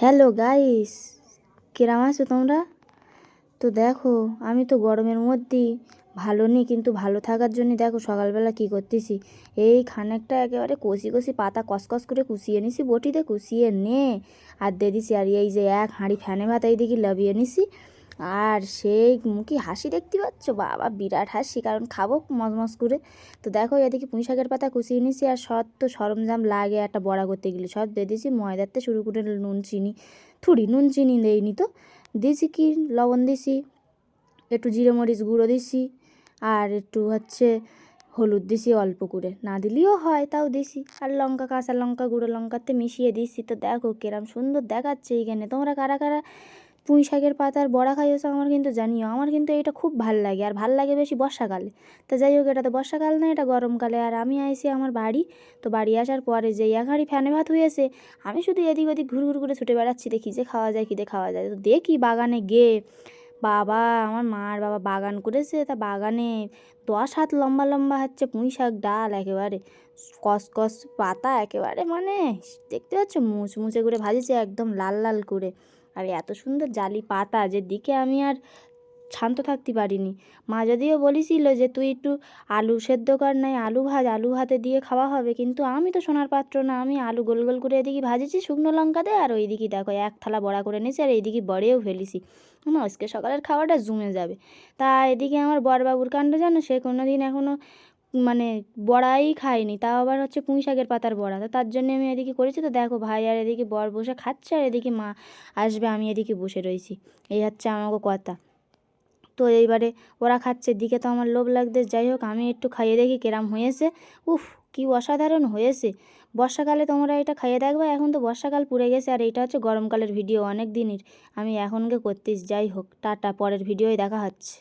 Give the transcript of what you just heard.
Hello guys, কিরাম আছো তোমরা? তো দেখো, আমি তো গরমের মধ্যেই ভালো নেই, কিন্তু ভালো থাকার জন্য দেখো সকালবেলা কি করতেছি। এই খানিকটা একেবারে কষি কষি পাতা কসকস করে কুচিয়ে নিছি, বটিতে কুচিয়ে নে আর দিয়ে দিছি। আর এই যে এক হাঁড়ি ফ্যানে ভাত এইদিকে লাবিয়ে নিছি। আর সেই মুখে হাসি দেখতে পাচ্ছ, বাবা বিরাট হাসি, কারণ খাবো মজমজ করে। তো দেখো এদিকে পুঁই শাকের পাতা কুচিয়ে নিছি, আর সব তো সরঞ্জাম লাগে একটা বড়া করতে গেলে সব দিয়ে দিছি। ময়দাতে শুরু করে নুন চিনি, নুন চিনি দেয়নি তো, দিয়েছি কি লবণ দিছি, একটু জিরে মরিচ গুঁড়ো দিছি, আর একটু হলুদ দিছি অল্প করে, না দিলেও হয় তাও দিছি, আর লঙ্কা, কাঁচা লঙ্কা গুঁড়ো লঙ্কাতে মিশিয়ে দিছি। তো দেখো কিরম সুন্দর দেখাচ্ছে এইখানে। তোমরা কারা কারা পুঁই শাকের পাতার বড়া খাইয়েছো আমার কিন্তু জানিও। আমার কিন্তু এটা খুব ভাল লাগে, আর ভাল লাগে বেশি বর্ষাকালে। তো যাই হোক, এটা তো বর্ষাকাল না, এটা গরমকালে। আর আমি আইছি আমার বাড়ি, তো বাড়ি আসার পরে যে এক হাঁড়ি ফ্যানে ভাত হয়েছে, আমি শুধু এদিক ওদিক ঘুর ঘুর করে ছুটে বেড়াচ্ছি, দেখি যে খাওয়া যায়, খিদে খাওয়া যায়। তো দেখি বাগানে গিয়ে, বাবা আমার মার বাবা বাগান করেছে, তা বাগানে 10 হাত লম্বা লম্বা পুঁই শাক ডাল, একেবারে কসকস পাতা, একেবারে মানে দেখতে পাচ্ছ মুচমুচে করে ভাজিছে একদম লাল লাল করে। আর এত সুন্দর জালি পাতা যে দিকে আমি আর শান্ত থাকতে পারিনি। মা যদিও বলেছিল যে তুই একটু আলু সেদ্ধ কর, নাই আলু ভাজ, আলু ভাতে দিয়ে খাওয়া হবে, কিন্তু আমি তো সোনার পাত্র না, আমি আলু গোল গোল করে এদিকে ভাজেছি শুকনো লঙ্কা দিয়ে, আর ওইদিকে দেখো এক থালা বড়া করে নিয়েছি, আর এইদিকে বড়েও ফেলেছি। আমার আজকে সকালের খাওয়াটা জমে যাবে। তা এদিকে আমার বড়বাবুর কাণ্ড জানো, সে কোনো দিন এখনও মানে বড়াই খায়নি, তাও আবার পুঁই শাকের পাতার বড়া। তো তার জন্য আমি এদিকে করেছি। তো দেখো ভাই আর এদিকে বর বসে খাচ্ছে, আর এদিকে মা আসবে, আমি এদিকে বসে রয়েছি। এই আমাকে কথা। তো এইবারে ওরা খাচ্ছে দিকে তো আমার লোভ লাগছে। যাই হোক, আমি একটু খাইয়ে দেখি কেরাম হয়েছে। উফ, কি অসাধারণ হয়েছে! বর্ষাকালে তোমরা এটা খাইয়ে দেখবে। এখন তো বর্ষাকাল পুড়ে গেছে, আর এইটা গরমকালের ভিডিও অনেক দিনের, আমি এখনকে করতেছি। যাই হোক, টাটা, পরের ভিডিওয় দেখা হচ্ছে।